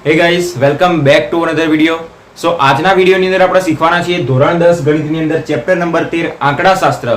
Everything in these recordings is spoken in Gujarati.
હે guys welcome back to another video. So આજના વિડિયોની અંદર આપણે શીખવાના છીએ ધોરણ 10 ગણિતની અંદર ચેપ્ટર નંબર 13 આંકડાશાસ્ત્ર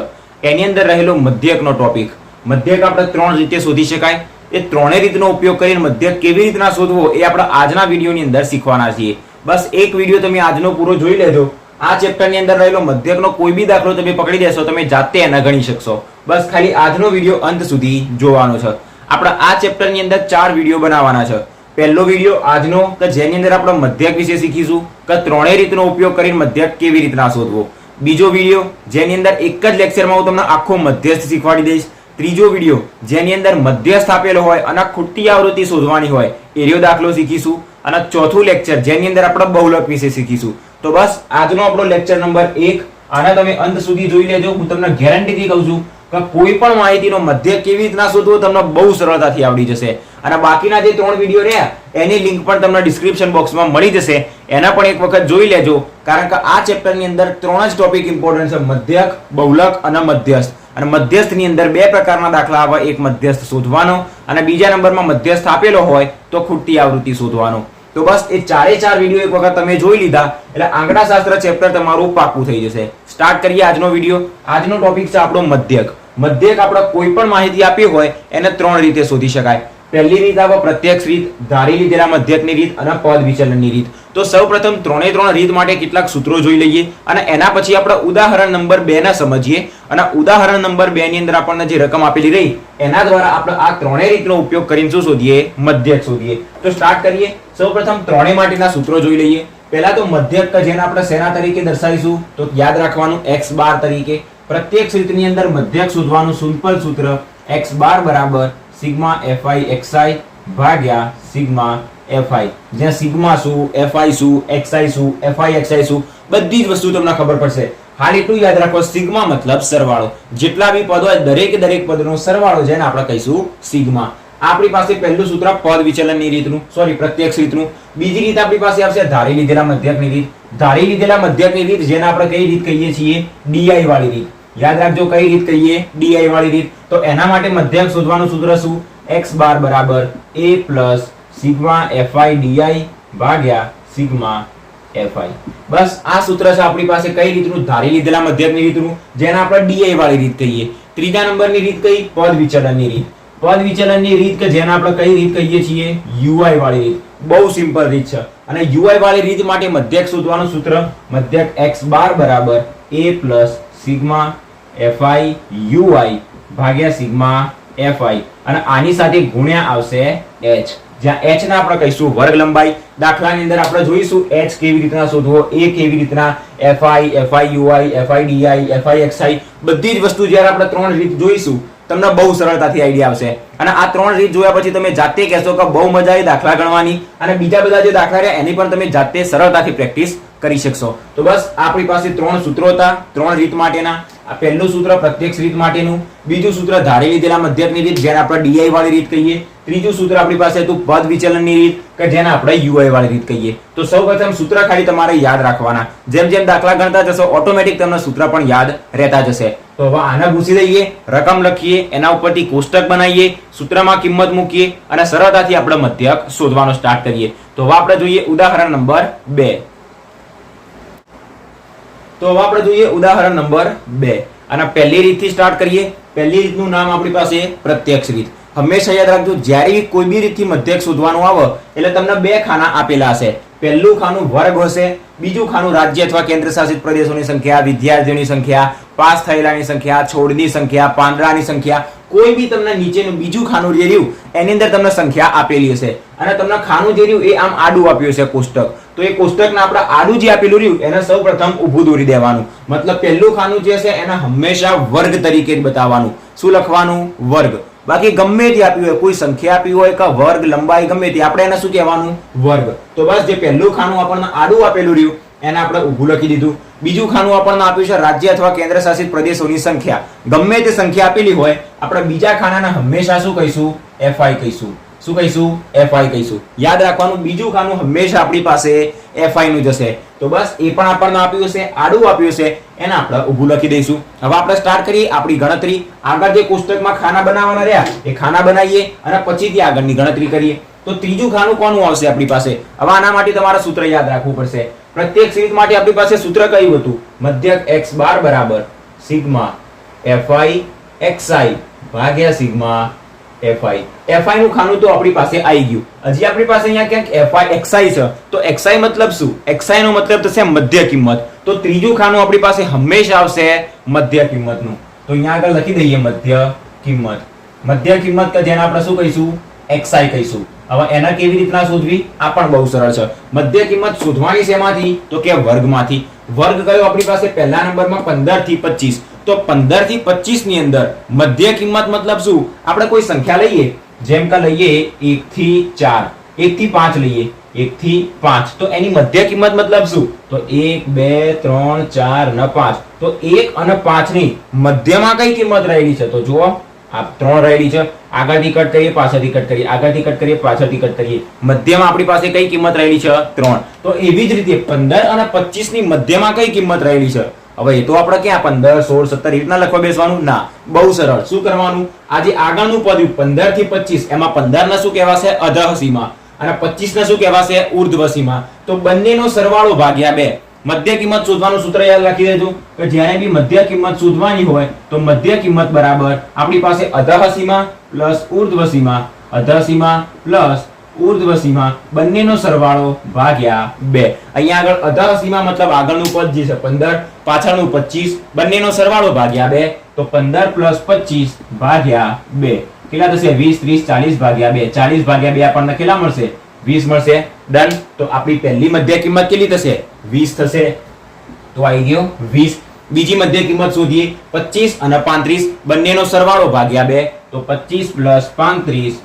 એની અંદર રહેલો મધ્યકનો ટોપિક. મધ્યક આપણે ત્રણ રીતે શોધી શકાય. એ ત્રણેય રીતનો ઉપયોગ કરીને મધ્યક કેવી રીતના શોધવો એ આપણે આજના વિડિયોની અંદર શીખવાના છીએ. બસ એક વિડિયો તમે આજનો પૂરો જોઈ લેજો. આ ચેપ્ટરની અંદર રહેલો મધ્યકનો કોઈ બી દાખલો તમે પકડી લેશો, તમે જાતે એને ગણી શકશો. બસ ખાલી આજનો વિડિયો અંત સુધી જોવાનો છે. આપણે આ ચેપ્ટરની અંદર 4 વિડિયો બનાવવાના છે. પહેલો વિડિયો આજનો કે જેની અંદર આપણે મધ્યક વિશે શીખીશું કે ત્રણેય રીતનો ઉપયોગ કરીને મધ્યક કેવી રીતના શોધવો. બીજો વિડિયો જેની અંદર એક જ લેક્ચરમાં હું તમને આખો મધ્યસ્થ શીખવાડી દઈશ. ત્રીજો વિડિયો જેની અંદર મધ્યસ્થ આપેલો હોય અને ખૂટતી આવૃત્તિ શોધવાની હોય એનો દાખલો શીખીશું. અને ચોથું લેક્ચર જેની અંદર આપણે બહુલક વિશે શીખીશું. તો બસ આજનો આપણો લેક્ચર નંબર 1 આના તમે અંત સુધી જોઈ લેજો. હું તમને ગેરંટીથી કહું છું કે કોઈ પણ માહિતીનો મધ્યક કેવી રીતના શોધવો તમને બહુ સરળતાથી આવડી જશે. અને બાકીના જે 3 વિડિયો રહ્યા એની લિંક પણ તમને ડિસ્ક્રિપ્શન બોક્સમાં મળી જશે. એના પણ એક વખત જોઈ લેજો, કારણ કે આ ચેપ્ટરની અંદર 3 જ ટોપિક ઇમ્પોર્ટન્ટ છે: મધ્યક, બહુલક અને મધ્યસ્થ. અને મધ્યસ્થની અંદર 2 પ્રકારના દાખલા આવે, એક મધ્યસ્થ શોધવાનો અને બીજા નંબરમાં મધ્યસ્થ આપેલો હોય તો ખૂટતી આવૃત્તિ શોધવાનો. તો બસ એ 4 વિડિયો એક વખત તમે જોઈ લીધા એટલે આંકડાશાસ્ત્ર ચેપ્ટર તમારું પાકું થઈ જશે. સ્ટાર્ટ કરીએ આજનો વિડિયો. આજનો ટોપિક છે આપણો મધ્યક. મધ્યક આપણે કોઈ પણ માહિતી આપી હોય એને 3 રીતે શોધી શકાય. પહેલી રીત આવે પ્રત્યક્ષ રીત, ધારી લીધેલા મધ્યકની રીત અને પદ વિચલનની રીત. તો સૌપ્રથમ 3 રીત માટે કેટલાક સૂત્રો જોઈ લઈએ અને એના પછી આપણે ઉદાહરણ નંબર 2 ને સમજીએ. અને ઉદાહરણ નંબર 2 ની અંદર આપણને જે રકમ આપેલી રહી એના દ્વારા આપણે આ 3 રીતનો ઉપયોગ કરીને શું શોધીએ? મધ્યક શોધીએ. તો સ્ટાર્ટ કરીએ. સૌપ્રથમ 3 માટેના સૂત્રો જોઈ લઈએ. પહેલા તો મધ્યક કે જેને આપણે શેના તરીકે દર્શાવીશું તો યાદ રાખવાનું x બાર તરીકે. પ્રત્યક્ષ રીતની અંદર મધ્યક શોધવાનું સિમ્પલ સૂત્ર x બાર બરાબર સિગ્મા fi xi ભાગ્યા સિગ્મા fi. જ્યાં સિગ્મા શું, fi શું, xi શું, fi xi શું બધી જ વસ્તુ તમને ખબર પડશે. હાલ એટલું યાદ રાખો, સિગ્મા મતલબ સરવાળો. જેટલા બી પદ હોય દરેક પદનો સરવાળો જેને આપણે કહીશું સિગ્મા. આપણી પાસે પહેલું સૂત્ર પદ વિચલનની રીતનું, સોરી પ્રત્યક્ષ રીતનું. બીજી રીત આપણી પાસે આવશે ધારી લીધેલા મધ્યકની રીત. ધારી લીધેલા મધ્યકની રીત જેને આપણે કઈ રીત કહીએ છીએ? di વાળી રીત. યાદ રાખજો કઈ રીત કહીએ? di વાળી રીત. તો એના માટે મધ્યક શોધવાનું સૂત્ર શું? x બાર બરાબર a plus sigma fi di ભાગ્યા સિગ્મા fi. બસ આ સૂત્ર છે આપણી પાસે કઈ રીતનું? ધારી લીધેલા મધ્યકની રીતનું, જેને આપણે di વાળી રીત કહીએ. ત્રીજા નંબરની રીત કઈ? પદ વિચલનની રીત. પદ વિચલનની રીત કે જેને આપણે કઈ રીત કહીએ છીએ? ui વાળી રીત. બહુ સિમ્પલ રીત છે. અને ui વાળી રીત માટે મધ્યક શોધવાનું સૂત્ર મધ્યક x બાર બરાબર a plus sigma fi ui ભાગ્યા સિગ્મા fi. અને આની સાથે ગુણ્યા આવશે h, જ્યાં h ના આપણે કહીશું વર્ગ લંબાઈ. દાખલાની અંદર આપણે જોઈશું h કેવી રીતના શોધવો, a કેવી રીતના, fi ui, fi di, fi xi બધી જ વસ્તુ જ્યારે આપણે 3 રીત જોઈશું તમને બહુ સરળતાથી આઈડિયા આવશે. અને આ 3 રીત જોયા પછી તમે જાતે કહેશો કે બહુ મજા આવી દાખલા ગણવાની, અને બીજા બધા જે દાખલા રહ્યા એની પણ તમે જાતે સરળતાથી પ્રેક્ટિસ કરી શકશો. તો બસ આપણી પાસે 3 સૂત્રો હતા 3 રીત માટેના. આ પહેલું સૂત્ર પ્રત્યક્ષ રીત માટેનું, બીજું સૂત્ર ધારી લીધેલા મધ્યકની રીત જેને આપણે di વાળી રીત કહીએ, ત્રીજું સૂત્ર આપણી પાસે હતું પદ વિચલનની રીત કે જેને આપણે ui વાળી રીત કહીએ. તો સૌપ્રથમ સૂત્ર ખાલી તમારે યાદ રાખવાના. જેમ જેમ દાખલા ગણતા જશો ઓટોમેટિક તમને સૂત્ર પણ યાદ રહેતા જશે. તો હવે આને ભૂસી દઈએ, રકમ લખીએ, એના ઉપરથી કોષ્ટક બનાવીએ, સૂત્રમાં કિંમત મૂકીએ અને સરળતાથી આપણે મધ્યક શોધવાનો સ્ટાર્ટ કરીએ. તો હવે આપણે જોઈએ ઉદાહરણ નંબર 2. તો હવે આપણે જોઈએ ઉદાહરણ નંબર 2 અને પહેલી રીતથી સ્ટાર્ટ કરીએ. પહેલી રીતનું નામ આપણી પાસે પ્રત્યક્ષ રીત. હંમેશા યાદ રાખજો જ્યારે કોઈ બી રીતથી મધ્યક શોધવાનું આવે એટલે તમને 2 ખાના આપેલા હશે. પહેલું ખાનું વર્ગ હશે, બીજું ખાનું રાજ્ય અથવા કેન્દ્ર શાસિત પ્રદેશોની સંખ્યા, વિદ્યાર્થીઓની સંખ્યા, પાસ થયેલાની સંખ્યા, છોડની સંખ્યા, પાંદડાની સંખ્યા. કોઈ બી તમને નીચેનું બીજું ખાનું જે રહ્યું એની અંદર તમને સંખ્યા આપેલી હશે અને તમને ખાનું જે રહ્યું એ આમ આડું આપ્યું છે કોષ્ટક. તો એ કોષ્ટકને આપણે આડું જે આપેલું રહ્યું એને સૌપ્રથમ ઊભું દોરી દેવાનું. મતલબ પહેલું ખાનું જે છે એને હંમેશા વર્ગ તરીકે જ બતાવવાનું. શું લખવાનું? વર્ગ. બાકી ગમે તે આપ્યું હોય, કોઈ સંખ્યા આપી હોય કે વર્ગ, લંબાઈ ગમે તે, આપણે એને શું કહેવાનું? વર્ગ. તો બસ જે પહેલું ખાનું આપણને આડું આપેલું રહ્યું એને આપણે ઊભું લખી દીધું. બીજું ખાનું આપણને આપ્યું છે રાજ્ય અથવા કેન્દ્ર શાસિત પ્રદેશોની સંખ્યા. ગમે તે સંખ્યા આપેલી હોય આપણે બીજા ખાનાને હંમેશા શું કહીશું? fi કહીશું. શું કહીશું? fi કહીશું. યાદ રાખવાનું બીજું ખાનું હંમેશા આપણી પાસે fi નું જશે. તો તો બસ એ પણ આપણને આપ્યું છે, આડું આપ્યું છે, એને આપણે ઊભું લખી દઈશું. હવે આપણે સ્ટાર્ટ કરીએ આપણી ગણતરી. આગળ જે કોષ્ટકમાં ખાના બનાવવાના રહ્યા એ ખાના બનાવીએ અને પછીથી આગળની ગણતરી કરીએ. તો ત્રીજું ખાનું કોનું આવશે આપણી પાસે? હવે આના માટે તમારે સૂત્ર યાદ રાખવું પડશે. પ્રત્યેક સિરીઝ માટે આપણી પાસે સૂત્ર કયું હતું? મધ્યક x બાર બરાબર સિગ્મા fi xi ભાગ્યા સિગ્મા fi. fi નું ખાનું તો આપણી પાસે આવી ગયું. હજી આપણી પાસે અહીંયા ક્યાંક fi xi છે. તો xi મતલબ શું? xi નો મતલબ થશે મધ્ય કિંમત. તો ત્રીજું ખાનું આપણી પાસે હંમેશા આવશે મધ્ય કિંમતનું. તો અહીંયા આગળ લખી દઈએ મધ્ય કિંમત. મધ્ય કિંમત કે જેને આપણે શું કહીશું? xi કહીશું. હવે એના કેવી રીતના શોધવી? આ પણ બહુ સરળ છે. મધ્ય કિંમત શોધવાની શેમાંથી? તો કે વર્ગમાંથી. વર્ગ કયો આપણી પાસે? પહેલા નંબરમાં 15 થી 25. તો 15 થી 25 ની અંદર મધ્ય કિંમત મતલબ શું? આપણે કોઈ સંખ્યા લઈએ, જેમ કે લઈએ 1 થી 4, 1 થી 5 લઈએ, 1 થી 5. તો એની મધ્ય કિંમત મતલબ શું? તો 1 2 3 4 અને 5. તો 1 અને 5 ની મધ્યમાં કઈ કિંમત રહેલી છે? તો જુઓ આ 3 રહેલી છે. આગળથી કટ કરીએ, પાછળથી કટ કરીએ, આગળથી કટ કરીએ, પાછળથી કટ કરીએ. મધ્યમાં આપણી પાસે કઈ કિંમત રહેલી છે? 3. તો એવી જ રીતે 15 અને 25 ની મધ્યમાં કઈ કિંમત રહેલી છે? હવે એ તો આપણે ક્યાં 15 16 17 રીતના લખવા બેસવાનું ના. બહુ સરળ. શું કરવાનું? આજે આગળનું પદ 15 થી 25 એમાં 15 ને શું કહેવાશે? અધઃ સીમા અને 25 ને શું કહેવાશે? ઉર્ધ્વ સીમા. તો બંનેનો સરવાળો ભાગ્યા 2. મધ્ય કિંમત શોધવાનું સૂત્ર યાદ રાખી દેજો કે જ્યારે બી મધ્ય કિંમત શોધવાની હોય તો મધ્ય કિંમત બરાબર આપણી પાસે અધઃ સીમા પ્લસ ઉર્ધ્વ સીમા, અધઃ સીમા પ્લસ ઉર્ધ્વ સીમા બંનેનો સરવાળો ભાગ્યા 2. અહીંયા આગળ અધઃ સીમા મતલબ આગળનું પદ જે છે 15, પાછળનું 25, બંનેનો સરવાળો ભાગ્યા 2. તો 15 પ્લસ 25 ભાગ્યા 2 કેટલા થશે? 20 30 40 ભાગ્યા 2. 40 ભાગ્યા 2 આપણને કેટલા મળશે? 20 મળશે. ડન. તો આપણી પહેલી મધ્ય કિંમત કેટલી થશે? 20 થશે. તો આવી ગયો 20. બીજી મધ્ય કિંમત શોધીએ. 25 અને 35 બંનેનો સરવાળો ભાગ્યા 2. તો 25 પ્લસ 35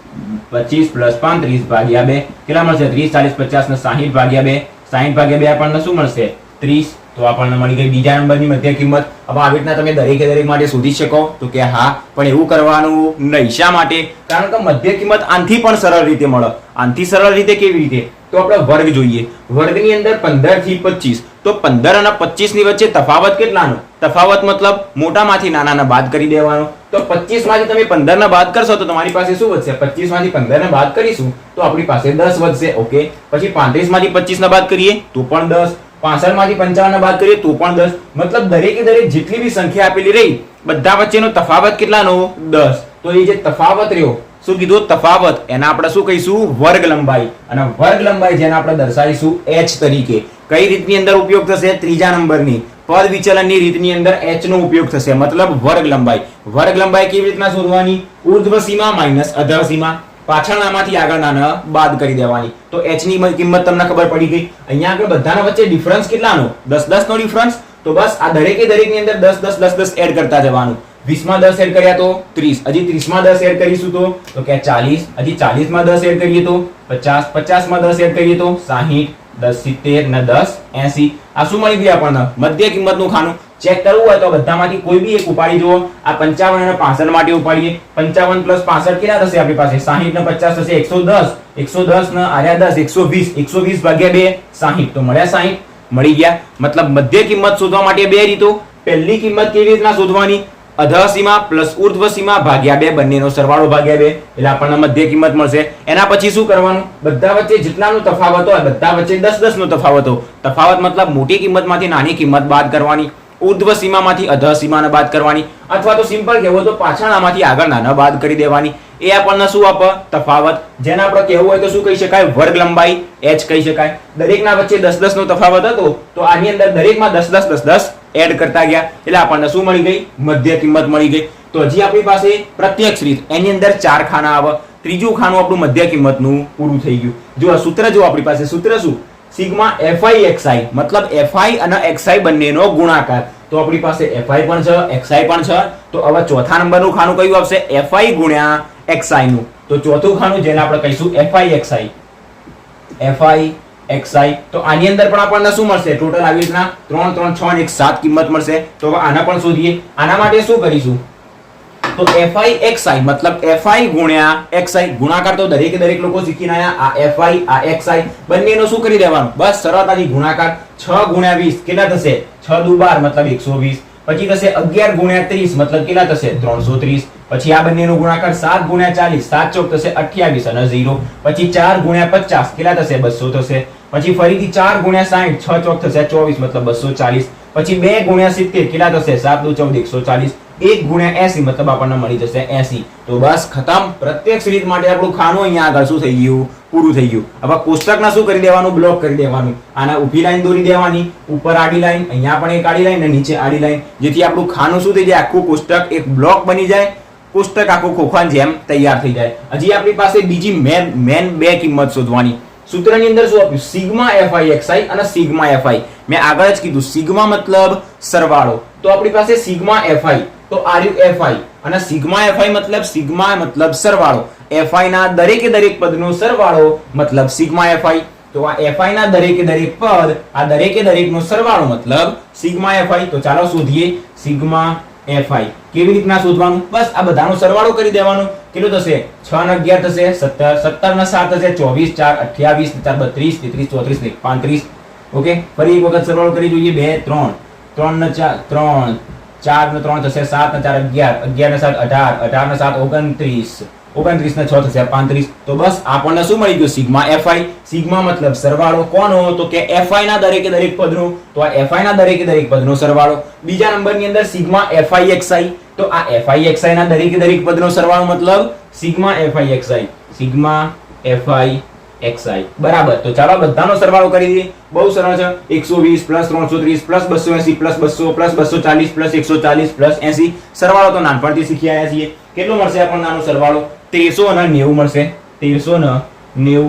ભાગ્યા 2 કેટલા મળશે? 30 40 50 ને 60 ભાગ્યા 2. 60 ભાગ્યા 2 આપણને શું મળશે? 30. તો આપણને મળી ગઈ બીજા નંબરની મધ્ય કિંમત. હવે આવી રીતના તમે દરેક માટે શોધી શકો? તો કે હા, પણ એવું કરવાનું નહીં. શા માટે? કારણ કે મધ્ય કિંમત આનથી પણ સરળ રીતે મળે. આનથી સરળ રીતે કેવી રીતે? તો આપણે વર્ગ જોઈએ. વર્ગની અંદર 15 થી 25. તો 15 અને 25 ની વચ્ચે તફાવત કેટલાનો? તફાવત મતલબ મોટામાંથી નાનાને બાદ કરી દેવાનો. તો 25 માંથી તમે 15 ને બાદ કરશો તો તમારી પાસે શું વધશે? 25 માંથી 15 ને બાદ કરીશું તો આપણી પાસે 10 વધશે. ઓકે. પછી 35 માંથી 25 ને બાદ કરીએ તો પણ 10. 65 માંથી 55 ને બાદ કરીએ તો પણ 10. મતલબ દરેકે દરેક જેટલી બી સંખ્યા આપેલી રહી બધા વચ્ચેનો તફાવત કેટલાનો? 10. તો એ જે તફાવત રહ્યો, શું કીધું? તફાવત. એના આપણે શું કહીશું? વર્ગ લંબાઈ. અને વર્ગ લંબાઈ જેને આપણે દર્શાવીશું h તરીકે. કઈ રીતની અંદર ઉપયોગ થશે? ત્રીજા નંબરની પદ વિચલનની રીતની અંદર h નો ઉપયોગ થશે. મતલબ વર્ગ લંબાઈ. વર્ગ લંબાઈ કેવી રીતના શોધવાની? ઉર્ધ્વ સીમા માઈનસ અધઃ સીમા. પાછળનામાંથી આગળના બાદ કરી દેવાની. તો h ની કિંમત તમને ખબર પડી ગઈ. અહીંયા આગળ બધાના વચ્ચે ડિફરન્સ કેટલાનો? 10 10 નો ડિફરન્સ. તો બસ આ દરેકે દરેકની અંદર 10 10 10 10 એડ કરતા જવાનું. 20 માં 10 એડ કર્યા તો 30. હજી 30 માં 10 એડ કરીશું તો કે 40. હજી 40 માં 10 એડ કરીએ તો 50. 50 માં 10 એડ કરીએ તો 60. 10 70 ને 10 80. આ શું મળી ગયું આપણને? મધ્ય કિંમતનું ખાનું. ચેક કરવું હોય તો બધામાંથી કોઈ બી એક ઉપાડી જુઓ. આ 55 અને 65 માટે ઉપાડીએ. 55 પ્લસ 65 કેટલા થશે આપણી પાસે? 60 ને 50 થશે 110. 110 ને આર્યા 10 120. 120 ભાગ્યા 2 60. તો મળ્યા 60. મળી ગયા. મતલબ મધ્ય કિંમત શોધવા માટે બે રીતો. પહેલી કિંમત કેવી રીતના શોધવાની? અધઃ સીમા પ્લસ ઉર્ધ્વ સીમા ભાગ્યા 2 બંનેનો સરવાળો ભાગ્યા 2 એટલે આપણને મધ્ય કિંમત મળશે. એના પછી શું કરવાનું? બધા વચ્ચે જેટલાનો તફાવત હોય બધા વચ્ચે 10 10 નો તફાવત હોય. તફાવત મતલબ મોટી કિંમતમાંથી નાની કિંમત બાદ કરવાની. ઉર્ધ્વ સીમામાંથી અધઃ સીમાને બાદ કરવાની. અથવા તો સિમ્પલ કહેવો તો પાછળનામાંથી આગળનાને બાદ કરી દેવાની. એ આપણને શું આપે? તફાવત. જેને આપણે કહેવું હોય તો શું કહી શકાય? વર્ગ લંબાઈ h કહી શકાય. દરેકના વચ્ચે 10 10 નો તફાવત હતો તો આની અંદર દરેકમાં 10 10 10 10 એડ કરતા ગયા એટલે આપણને શું મળી ગઈ? મધ્ય કિંમત મળી ગઈ. તો હજી આપણી પાસે પ્રત્યક્ષ રીત. એની અંદર 4 ખાના આવે. ત્રીજું ખાનું આપણું મધ્ય કિંમતનું પૂરું થઈ ગયું. જો આ સૂત્ર જો આપણી પાસે સૂત્ર શું? સિગ્મા fi xi મતલબ fi અને xi બંનેનો ગુણાકાર. તો આપણી પાસે fi પણ છે, xi પણ છે. તો હવે ચોથા નંબરનું ખાનું કયું આવશે? fi ગુણ્યા xi નું. તો ચોથું ખાનું જેને આપણે કહીશું fi xi. fi xi. તો આની અંદર પણ આપણને શું મળશે? ટોટલ આવી રીતના 3 3 6 અને 1 7 કિંમત મળશે. તો હવે આના પણ શોધીએ. આના માટે શું કરીશું? તો fi xi મતલબ fi ગુણ્યા xi ગુણાકાર તો દરેકે દરેક લોકો શીખીને આયા. આ fi આ xi બંનેનો શું કરી દેવાનું? બસ સરળતાથી ગુણાકાર. 6 ગુણ્યા 20 કેટલા થશે? 6 દુ 12 મતલબ 120. પછી થશે 11 ગુણ્યા 30 મતલબ કેટલા થશે? 330. પછી આ બંનેનો ગુણાકાર 7 ગુણ્યા 40 7 ચોક થશે 28 અને 0. પછી 4 ગુણ્યા 50 કેટલા થશે? 200 થશે. પછી ફરીથી 4 ગુણ્યા 60 6 ચોક થશે 24 મતલબ 240. પછી 2 ગુણ્યા 70 કેટલા થશે? 7 દુ 14 140. 1 ગુણ્યા 80 મતલબ આપણને મળી જશે 80. તો બસ ખતમ. પ્રત્યેક રીત માટે આપણું ખાનું અહીંયા આગળ શું થઈ ગયું? પૂરું થઈ ગયું. હવે કોષ્ટકના શું કરી દેવાનું? બ્લોક કરી દેવાનું. આના ઊભી લાઈન દોરી દેવાની, ઉપર આડી લાઈન, અહીંયા પણ એક આડી લાઈન અને નીચે આડી લાઈન, જેથી આપણું ખાનું શું થઈ જાય? આખું કોષ્ટક એક બ્લોક બની જાય. કોષ્ટક આખું ખોખાની જેમ તૈયાર થઈ જાય. હજી આપણી પાસે બીજી મેન બે કિંમત શોધવાની. સૂત્રની અંદર શું આપ્યું? સિગ્મા fi xi અને સિગ્મા fi. મેં આગળ જ કીધું સિગ્મા મતલબ સરવાળો. તો આપણી પાસે સિગ્મા fi તો આર્યું fi અને સિગ્મા fi મતલબ સરવાળો. fi ના દરેકે દરેક પદનો સરવાળો મતલબ સિગ્મા fi. તો આ fi ના દરેકે દરેક પદ આ દરેકે દરેકનો સરવાળો મતલબ સિગ્મા fi. તો ચાલો શોધીએ સિગ્મા fi. કેવી રીતના શોધવાનું? બસ આ બધાનો સરવાળો કરી દેવાનો. કેટલું થશે? 6 અને 11 થશે 17 17 અને 7 થશે 24 4 28 32 33 34 35. ઓકે, ફરી એક વખત સરવાળો કરી જોઈએ. 2 3 3 ને 4 4 ને 3 થશે 7 ને 4 11 11 ને 7 18 18 ને 7 29 29 ને 6 થશે 35. તો બસ આપણને શું મળી ગયું? Sigma fi. સિગ્મા મતલબ સરવાળો. કોનો? તો કે fi ના દરેકે દરેક પદનો. તો આ fi ના દરેકે દરેક પદનો સરવાળો. બીજા નંબરની અંદર સિગ્મા fi xi. તો આ fi xi ના દરેકે દરેક પદનો સરવાળો મતલબ sigma fi xi. Sigma fi xi બરાબર. તો ચાલો બધાનો સરવાળો કરી દઈએ. બહુ સરળ છે. 120 330 280 200 240 140 80. સરવાળો તો નાનપણથી શીખી આવ્યા છીએ. કેટલો મળશે આપણને આનો સરવાળો? 1390 મળશે. 1390.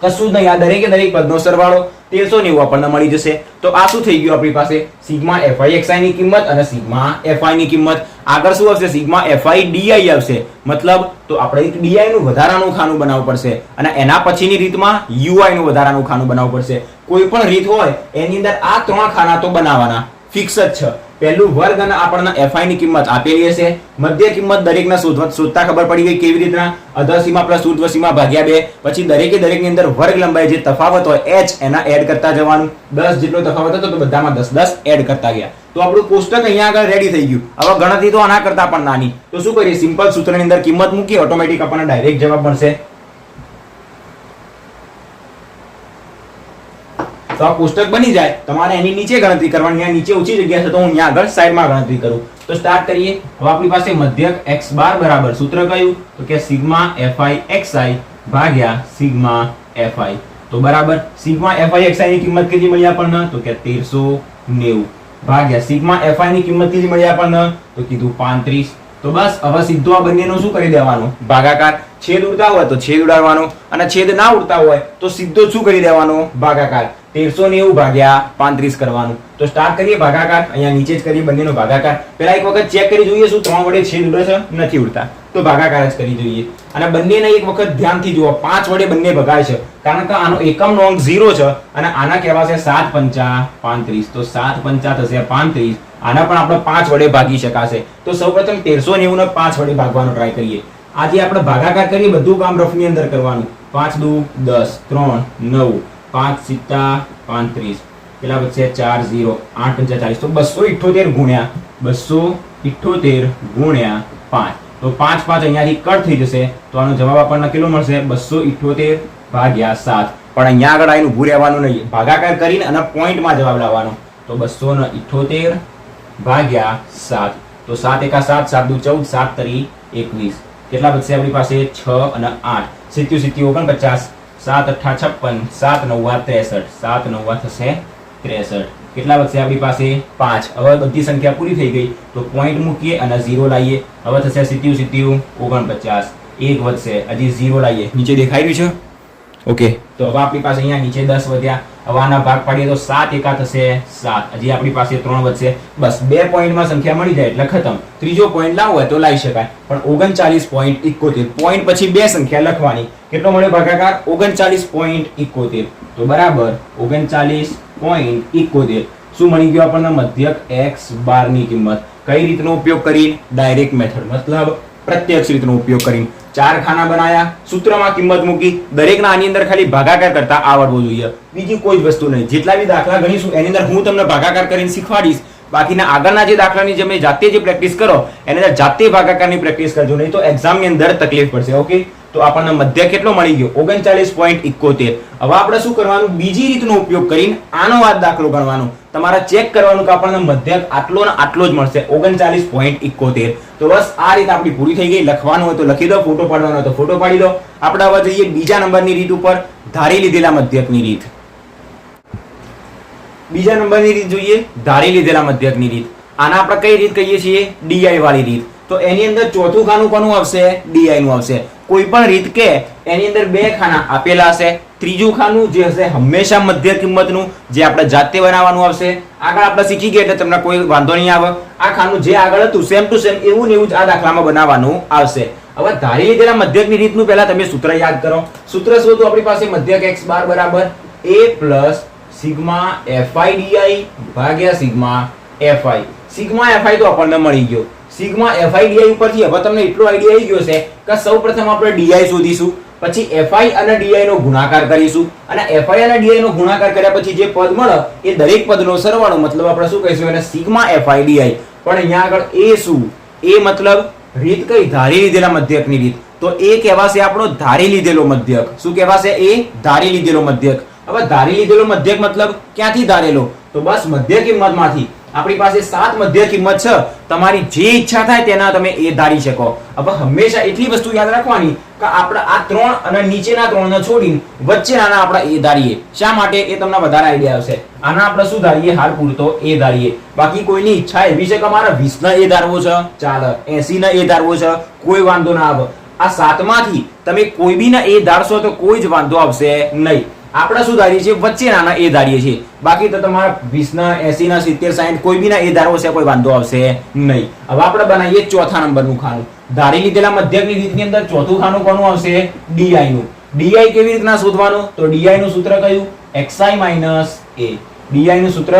કશું જ નહીં, આ દરેકે દરેક પદનો સરવાળો 1390 આપણને મળી જશે. તો આ શું થઈ ગયું આપણી પાસે? સિગ્મા fi xi ની કિંમત અને સિગ્મા fi ની કિંમત. આગળ શું આવશે? સિગ્મા fi di આવશે. મતલબ તો આપણે એક di નું વધારાનું ખાનું બનાવવું પડશે અને એના પછીની રીતમાં ui નું વધારાનું ખાનું બનાવવું પડશે. કોઈ પણ રીત હોય એની અંદર આ ત્રણ ખાના તો બનાવવાના ફિક્સ જ છે. પહેલું વર્ગ અને આપણને fi ની કિંમત આપેલી હશે. મધ્ય કિંમત દરેકના શોધતા ખબર પડી ગઈ કેવી રીતના? અધસીમા પ્લસ ઉર્ધ્વસીમા ભાગ્યા 2. પછી દરેકે દરેકની અંદર વર્ગ લંબાઈ જે તફાવત હોય h એના એડ કરતા જવાનું. 10 જેટલો તફાવત હતો તો બધામાં 10 10 એડ કરતા ગયા. તો આપણું કોષ્ટક અહીંયા આગળ રેડી થઈ ગયું. હવે ગણતરી તો આના કરતા પણ નાની. તો શું કરીએ? સિમ્પલ સૂત્રની અંદર કિંમત મૂકી ઓટોમેટિક આપણને ડાયરેક્ટ જવાબ મળશે. તો આ કોષ્ટક બની જાય. તમારે એની નીચે ગણતરી કરવાની. અહીંયા નીચે ઓછી જગ્યા છે તો હું અહીંયા આગળ સાઈડમાં ગણતરી કરું. તો સ્ટાર્ટ કરીએ. હવે આપણી પાસે મધ્યક x બાર બરાબર સૂત્ર કયું? તો કે સિગ્મા fi xi ભાગ્યા સિગ્મા fi. તો બરાબર સિગ્મા fi xi ની કિંમત કેટલી મળી આપણને? તો કે 1390 ભાગ્યા સિગ્મા fi ની કિંમત કેટલી મળી આપણને? તો કીધું 35. તો બસ હવે સીધો આ બંનેનો શું કરી દેવાનો? ભાગાકાર. છેદ ઉડતા હોય તો છેદ ઉડાડવાનો અને છેદ ના ઉડતા હોય તો સીધો શું કરી દેવાનો? ભાગાકાર. 1390 ભાગ્યા 35 કરવાનું. તો સ્ટાર્ટ કરીએ ભાગાકાર. અહીંયા નીચે જ કરીએ બંનેનો ભાગાકાર. પહેલા એક વખત ચેક કરી જોઈએ શું 3 વડે છેદ ઉડે છે? નથી ઉડતા. તો ભાગાકાર જ કરી જોઈએ. અને બંનેને એક વખત ધ્યાનથી જુઓ. 5 વડે બંને ભગાય છે કારણ કે આનો એકમનો અંક 0 છે અને આના કહેવાશે 7 પંચા 35. તો 7 પંચા થશે 35. આના પણ આપણે 5 વડે ભાગી શકાશે. તો સૌપ્રથમ 1390 ને 5 વડે ભાગવાનો ટ્રાય કરીએ. આજે આપણે ભાગાકાર કરીએ બધું કામ રફની અંદર કરવાનું. 5 દુ 10 3 9 5 સિત્તા 35. કેટલા બચશે? 4 0 8 પંચા 40. તો 278 ગુણ્યા 278 ગુણ્યા 5. તો 5 5 અહીંયાથી કટ થઈ જશે. તો આનો જવાબ આપણને કેટલો મળશે? 278 ભાગ્યા 7. પણ અહીંયા આગળ આવીને ઊભું રહેવાનું નહીં. ભાગાકાર કરીને અને પોઈન્ટમાં જવાબ લાવવાનો. તો 278 ભાગ્યા 7. તો 7 એકા 7 7 દુ 14 7 તરી 21. કેટલા બચશે આપણી પાસે? 6 અને 8 સિત્યુ 49. 7 8 56 7 9 63. 7 9 થશે 63. કેટલા બચશે આપણી પાસે? 5. હવે બધી સંખ્યા પૂરી થઈ ગઈ તો પોઈન્ટ મૂકીએ અને 0 લાવીએ. હવે થશે 7 49. 1 વધશે હજી 0 લાવીએ. નીચે દેખાઈ રહ્યું છે? ઓકે. તો હવે આપણી પાસે અહીંયા નીચે 10 વધ્યા. હવે આના ભાગ પાડીએ તો 7 એકા થશે 7. હજી આપણી પાસે 3 વધશે. બસ 2 પોઈન્ટમાં સંખ્યા મળી જાય એટલે ખતમ. ત્રીજો પોઈન્ટ લાવવો હોય તો લાવી શકાય. પણ 39.71 પોઈન્ટ પછી બે સંખ્યા લખવાની. કેટલો મળે ભાગાકાર? 39.71. તો બરાબર 39.71. શું મળી ગયું આપણને? મધ્યક x12 ની કિંમત. કઈ રીતનો ઉપયોગ કરીને? ડાયરેક્ટ મેથડ, મતલબ પ્રત્યક્ષ રીતનો ઉપયોગ કરીને 4 ખાના બનાયા, સૂત્રમાં કિંમત મૂકી, દરેકના આની અંદર ખાલી ભાગાકાર કરતા આવડવો જોઈએ, બીજી કોઈ જ વસ્તુ નહીં. જેટલા બી દાખલા ગણીશું એની અંદર હું તમને ભાગાકાર કરીને શીખવાડીશ, બાકીના આગળના જે દાખલાની તમે જાતે જે પ્રેક્ટિસ કરો એની અંદર જાતે ભાગાકારની પ્રેક્ટિસ કરજો, નહીં તો એક્ઝામની અંદર તકલીફ પડશે. ઓકે, તો આપણને મધ્યક કેટલો મળી ગયો? 39.71. હવે આપણે શું કરવાનું? બીજી રીતનો ઉપયોગ કરીને આનો આ દાખલો ગણવાનો, તમારે ચેક કરવાનું કે આપણને મધ્યક આટલો ને આટલો જ મળશે, 39.71. તો બસ આ રીત આપણી પૂરી થઈ ગઈ. લખવાનું હોય તો લખી દો, ફોટો પાડવાનો હોય તો ફોટો પાડી દો. આપણે હવે જઈએ બીજા નંબરની રીત ઉપર, ધારી લીધેલા મધ્યકની રીત. બીજા નંબરની રીત જોઈએ, ધારી લીધેલા મધ્યકની રીત. આના આપણે કઈ રીત કહીએ છીએ? ડીઆઈ વાળી રીત. તો એની અંદર ચોથું ખાનું કોનું આવશે? ડીઆઈ નું આવશે. કોઈ પણ રીત કે એની અંદર 2 ખાના આપેલા હશે, ત્રીજું ખાનું જે હશે હંમેશા મધ્ય કિંમતનું, જે આપણે જાતે બનાવવાનું આવશે. આગળ આપણે શીખી ગયા એટલે તમને કોઈ વાંધો નહીં આવે. આ ખાનું જે આગળ હતું સેમ ટુ સેમ એવું ને એવું જ આ દાખલામાં બનાવવાનું આવશે. હવે ધારી લીધેલા મધ્યકની રીતનું પહેલા તમે સૂત્ર યાદ કરો. સૂત્ર શું હતું આપણી પાસે? મધ્યક x બાર બરાબર a plus sigma fi di ભાગ્યા સિગ્મા fi. સિગ્મા fi તો આપણને મળી ગયો. સિગ્મા fi di ઉપરથી હવે તમને એટલો આઈડિયા આવી ગયો છે કે સૌપ્રથમ આપણે di શોધીશું, પછી fi અને di નો ગુણાકાર કરીશું, અને fi અને di નો ગુણાકાર કર્યા પછી જે પદ મળે એ દરેક પદનો સરવાળો, મતલબ આપણે શું કહીશું એને? Sigma fi di. પણ અહીંયા આગળ એ શું? એ મતલબ રીત કઈ? ધારી લીધેલા મધ્યકની રીત. તો એ કહેવાશે આપણો ધારી લીધેલો મધ્યક. શું કહેવાશે? એ ધારી લીધેલો મધ્યક. હવે ધારી લીધેલો મધ્યક મતલબ ક્યાંથી ધારેલો? તો બસ મધ્ય કિંમતમાંથી. આપણી પાસે 7 મધ્ય કિંમત છે, તમારી જે ઈચ્છા થાય તેના તમે એ ધારી શકો. હવે હંમેશા એટલી વસ્તુ યાદ રાખવાની કે આપણે આ 3 અને નીચેના 3 ને છોડીને વચ્ચેના આપણે એ ધારીએ. શા માટે? એ તમને વધારે આઈડિયા આવશે. આના આપણે શું ધારીએ? હાલ પૂરતો એ ધારીએ. બાકી કોઈની ઈચ્છા એવી છે કે મારે 20 ને એ ધારવો છે, ચાલે. 80 ને એ ધારવો છે, કોઈ વાંધો ના આવે. આ 7 માંથી તમે કોઈ બી ને એ ધારશો તો કોઈ જ વાંધો આવશે નહીં. આપણે શું ધારીએ છીએ? વચ્ચેના એ ધારીએ છીએ. બાકી તો તમારા 20 ના 80 ના 70 60 કોઈ બી ના એ ધારવો છે, કોઈ વાંધો આવશે નહીં. હવે આપણે બનાવીએ ચોથા નંબરનું ખાનું. ધારી લીધેલા મધ્યકની રીતની અંદર ચોથું ખાનું કોનું આવશે? ડીઆઈ નું. ડીઆઈ કેવી રીતના શોધવાનું? તો ડીઆઈ નું સૂત્ર કયું? xi minus a. ડીઆઈ નું સૂત્ર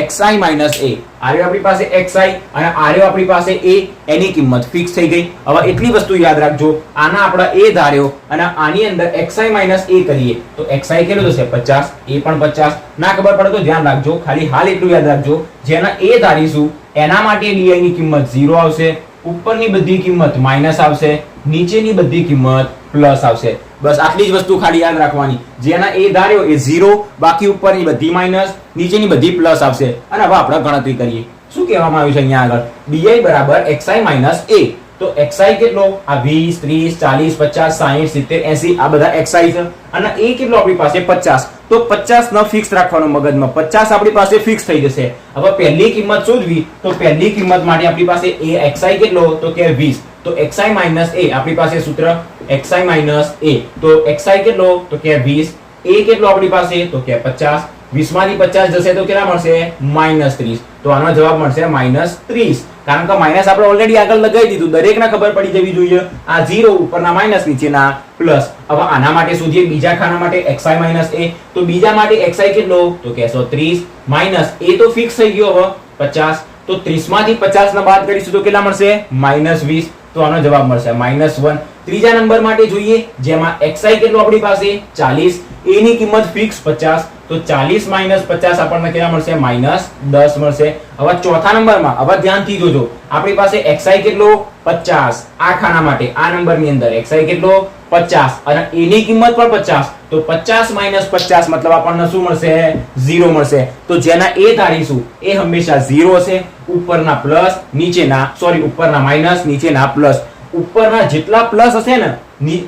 xi માઈનસ a. આર્યો આપણી પાસે xi અને આર્યો આપણી પાસે a. એની કિંમત ફિક્સ થઈ ગઈ. હવે એટલી વસ્તુ યાદ રાખજો, આના આપણે a ધાર્યો અને આની અંદર xi માઈનસ a કરીએ તો xi કેટલું થશે? 50. a પણ 50. ના ખબર પડે તો ધ્યાન રાખજો, ખાલી હાલ એટલું યાદ રાખજો, જેના a ધારીશું એના માટે ડીઆઈ ની કિંમત 0 આવશે, ઉપરની બધી કિંમત માઈનસ આવશે, નીચેની બધી કિંમત પ્લસ આવશે. બસ આટલી જ વસ્તુ ખાલી યાદ રાખવાની. જેના a ધાર્યો એ 0, બાકી ઉપરની બધી માઈનસ, નીચેની બધી પ્લસ આવશે. અને હવે આપણે ગણતરી કરીએ. શું કહેવામાં આવ્યું છે અહીંયા આગળ? ડી બરાબર xi માઈનસ a. તો xi કેટલો? આ 20 30 40 50 60 70 80 આ બધા xi છે, અને a કેટલો આપણી પાસે? 50. તો 50 ન ફિક્સ રાખવાનો મગજમાં, 50 આપણી પાસે ફિક્સ થઈ જશે. હવે પહેલી કિંમત શોધવી તો પહેલી કિંમત માટે આપણી પાસે a xi કેટલો? તો કે 20. તો xi માઈનસ a આપણી પાસે સૂત્ર xi માઈનસ a. તો xi કેટલો? તો કે 20. a કેટલો આપણી પાસે? તો કે 50. 20 માંથી 50 જશે તો કેટલા મળશે? -30. તો આનો જવાબ મળશે -30. કારણ કે માઈનસ આપણે ઓલરેડી આગળ લગાવી દીધું, દરેકને ખબર પડી જવી જોઈએ. આ 0 ઉપરના માઈનસ, નીચેના પ્લસ. હવે આના માટે શોધીએ બીજા ખાના માટે xi માઈનસ a. તો બીજા માટે xi કેટલો? તો કે 130 માઈનસ a તો ફિક્સ થઈ ગયો હવે 50. તો 30 માંથી 50 ને બાદ કરીશું તો કેટલા મળશે? -20. તો આનો જવાબ મળશે -1. ત્રીજા નંબર માટે જોઈએ, જેમાં xi કેટલો આપણી પાસે? 40. a ની કિંમત ફિક્સ 50. તો 40 માઈનસ 50 આપણને કેટલા મળશે? -10 મળશે. હવે ચોથા નંબરમાં હવે ધ્યાનથી જોજો, આપણી પાસે xi કેટલો? 50. આ ખાના માટે આ નંબરની અંદર xi કેટલો? 50 અને a ની કિંમત પણ 50. તો 50 માઈનસ 50 મતલબ આપણને શું મળશે? 0 મળશે. તો જેના a ધારીશું એ હંમેશા 0 હશે, ઉપરના પ્લસ નીચેના ઉપરના માઈનસ નીચેના પ્લસ. ઉપરના જેટલા પ્લસ હશે ને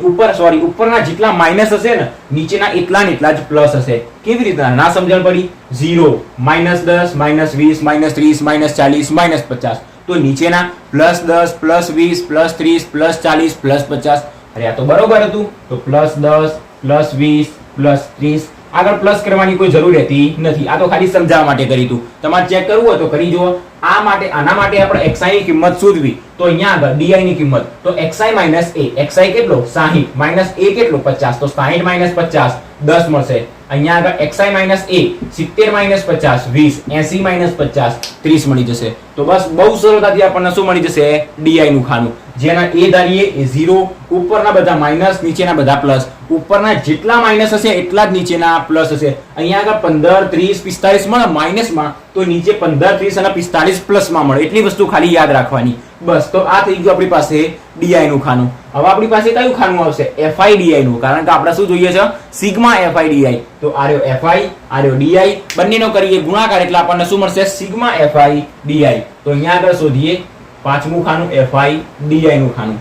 ઉપરના જેટલા માઈનસ હશે ને નીચેના એટલા ને એટલા જ પ્લસ હશે. કેવી રીતના? ના સમજણ પડી? 0 -10 -20 -30 -40 -50. તો નીચેના +10 +20 +30 +40 +50. અરે આ તો બરોબર હતું. તો +10 +20 +30 આગળ પ્લસ કરવાની કોઈ જરૂર રહેતી નથી. આ તો ખાલી સમજાવવા માટે કરી તું. તમારે ચેક કરવું હોય તો કરી જુઓ. આ માટે આના માટે આપણે xi ની કિંમત શોધવી તો અહીંયા આગળ di ની કિંમત તો xi માઈનસ a. xi કેટલો? 60 માઈનસ a કેટલો? 50. તો 60 માઈનસ 50 10 મળશે. અહીંયા આગળ xi minus a 70 minus 50 20 80 minus 50 30 મળી જશે. તો બસ બહુ સરળતાથી આપણને શું મળી જશે? di નું ખાનું. જેના a ધારીએ એ 0, ઉપરના બધા માઇનસ, નીચેના બધા પ્લસ. ઉપરના જેટલા માઇનસ હશે એટલા જ નીચેના પ્લસ હશે. અહીંયા આગળ 15 30 45 મળે માઇનસમાં, તો નીચે 15 30 અને 45 પ્લસમાં મળે. એટલી વસ્તુ ખાલી યાદ રાખવાની. બસ તો આ થઈ ગયું આપણી પાસે di નું ખાનું. હવે આપણી પાસે કયું ખાનું આવશે? fi di નું. કારણ કે આપણે શું જોઈએ છે? Sigma fi di. તો આ રહ્યો fi, આ રહ્યો di, બંનેનો કરીએ ગુણાકાર એટલે આપણને શું મળશે? Sigma fi di. તો અહીંયા આગળ શોધીએ પાંચમું ખાનું fi di નું ખાનું.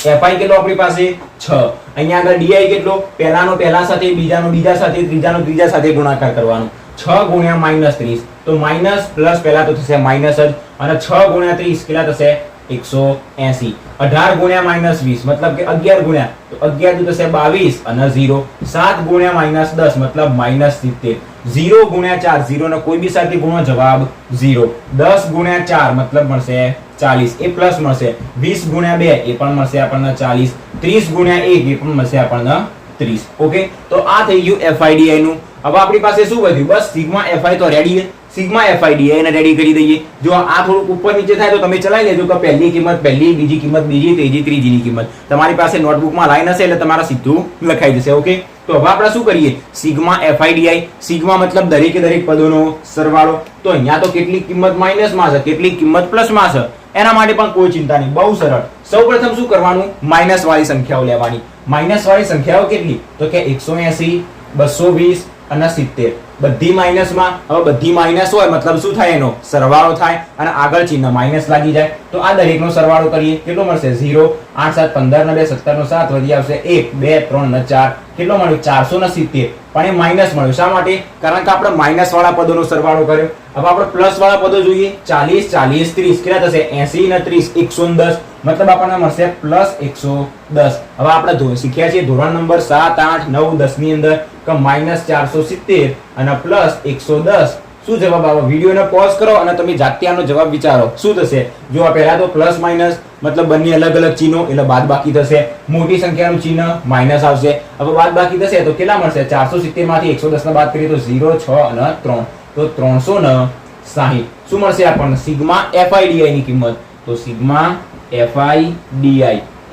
fi કેટલો આપણી પાસે? 6. અહીંયા આગળ di કેટલો? પહેલાનો પહેલા સાથે, બીજાનો બીજા સાથે, ત્રીજાનો ત્રીજા સાથે ગુણાકાર કરવાનો. 6 ગુણ્યા માઇનસ 30. તો માઇનસ પ્લસ પહેલા તો થશે માઇનસ જ, અને 6 ગુણ્યા 30 કેટલા થશે? 180. 18 ગુણ્યા માઇનસ 20 મતલબ કે 11 ગુણ્યા, તો 11 થશે 22 અને 0. 7 ગુણ્યા માઇનસ 10 મતલબ માઇનસ 70. 0 ગુણ્યા 4, 0 ને કોઈ બી સાથે ગુણો, જવાબ 0. 10 ગુણ્યા 4 મતલબ મળશે 40, એ પ્લસ મળશે. 20 ગુણ્યા 2 એ પણ મળશે આપણને 40. 30 ગુણ્યા 1 એ પણ મળશે આપણને 30. ઓકે, તો આ થઈ ગયું fi di નું. હવે આપણી પાસે શું વધ્યું? બસ સિગ્મા fi તો રેડી છે. સિગ્મા fi di ને રેડી કરી દઈએ. જો આ થોડુંક ઉપર નીચે થાય તો તમે ચલાવી લેજો કે પહેલી કિંમત પહેલી, બીજી કિંમત બીજી, ત્રીજી ત્રીજીની કિંમત. તમારી પાસે નોટબુકમાં લાઈન હશે એટલે તમારા સીધું લખાઈ જશે. ઓકે, તો હવે આપણે શું કરીએ? Sigma fi di. સિગ્મા મતલબ દરેકે દરેક પદોનો સરવાળો. તો અહીંયા તો કેટલીક કિંમત માઇનસમાં છે, કેટલીક કિંમત પ્લસમાં છે. એના માટે પણ કોઈ ચિંતા નહીં, બહુ સરળ. સૌપ્રથમ શું કરવાનું? માઇનસ વાળી સંખ્યાઓ લેવાની. માઇનસ વાળી સંખ્યાઓ કેટલી? તો કે 180, 220 અને 70. બધી માઇનસમાં. હવે બધી માઇનસ હોય મતલબ શું થાય? એનો સરવાળો થાય અને આગળ ચિહ્ન માઇનસ લાગી જાય. તો આ દરેકનો સરવાળો કરીએ. કેટલો મળશે? 0. 8 7 15 ને 2 17 નો 7 વધી આવશે 1 2 3 ને 4. કેટલો મળ્યો? 470. પણ એ માઇનસ મળ્યો. શા માટે? કારણ કે આપણે માઇનસ વાળા પદોનો સરવાળો કર્યો. હવે આપણે પ્લસ વાળા પદો જોઈએ. 40 40 30 કેટલા થશે? 80 ને 30 110. મતલબ આપણને મળશે પ્લસ 110. હવે આપણે શીખ્યા છીએ ધોરણ નંબર 7 8 9 10 ની અંદર કે માઇનસ 470 અને પ્લસ 110. શું જવાબ આવે? વિડીયોને પોઝ કરો અને તમે જાતે આનો જવાબ વિચારો. શું થશે? જો પહેલા તો પ્લસ માઇનસ મતલબ બંને અલગ અલગ ચિહ્નો એટલે બાદ બાકી થશે. મોટી સંખ્યાનું ચિહ્ન માઇનસ આવશે. હવે બાદ બાકી થશે તો કેટલા મળશે? 470 માંથી 110 ને બાદ કરીએ તો 0 6 અને 3, તો 360. શું મળશે આપણને? સિગ્મા fi di ની કિંમત. તો sigma fi di,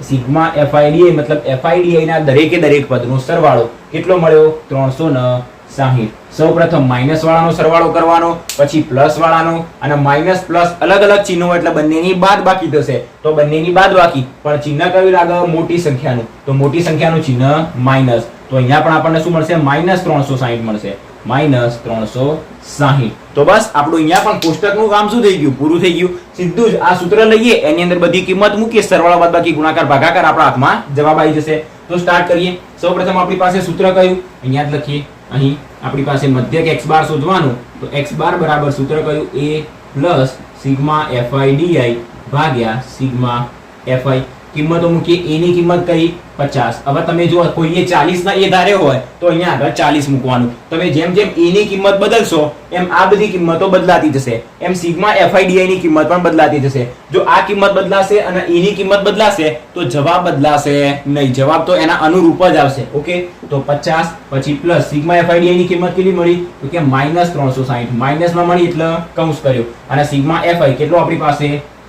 sigma fi di મતલબ fi di ના દરેકે દરેક પદનો સરવાળો કેટલો મળ્યો? 360. સૌપ્રથમ માઇનસ વાળાનો સરવાળો કરવાનો, પછી પ્લસ વાળાનો, અને માઇનસ પ્લસ અલગ અલગ ચિહ્નો એટલે બંનેની બાદ બાકી થશે. તો બંનેની બાદ બાકી, પણ ચિહ્ન કયું લાગે? મોટી સંખ્યાનું. તો મોટી સંખ્યાનું ચિહ્ન માઇનસ. તો અહીંયા પણ આપણને શું મળશે? માઇનસ 360 મળશે. માઇનસ 360. તો બસ આપણું અહીંયા પણ કોષ્ટકનું કામ શું થઈ ગયું? પૂરું થઈ ગયું. સીધું જ આ સૂત્ર લઈએ, એની અંદર બધી કિંમત મૂકીએ, સરવાળો બાદબાકી ગુણાકાર ભાગાકાર, આપણા હાથમાં જવાબ આવી જશે. તો સ્ટાર્ટ કરીએ. સૌપ્રથમ આપણી પાસે સૂત્ર કયું? અહીંયા જ લખીએ. અહીં આપણી પાસે મધ્યક x બાર શોધવાનું. તો x બાર બરાબર સૂત્ર કયું? a plus sigma fi di ભાગ્યા સિગ્મા fi. કિંમતો મૂકીએ. a ની કિંમત કઈ? 50. હવે તમે જો કોઈએ 40 ના a ધારે હોય તો અહીંયા આગળ 40 મૂકવાનું. તમે જેમ જેમ a ની કિંમત બદલશો એમ આ બધી કિંમતો બદલાતી જશે. એમ સિગ્મા fi di ની કિંમત પણ બદલાતી જશે. જો આ કિંમત બદલાશે અને a ની કિંમત બદલાશે તો જવાબ બદલાશે નહીં. જવાબ તો એના અનુરૂપ જ આવશે. ઓકે, તો 50 પછી પ્લસ સિગ્મા fi di ની કિંમત કેટલી મળી? તો કે માઇનસ 360. માઇનસમાં મળી એટલે કૌંસ કર્યો, અને સિગ્મા fi કેટલો આપણી પાસે?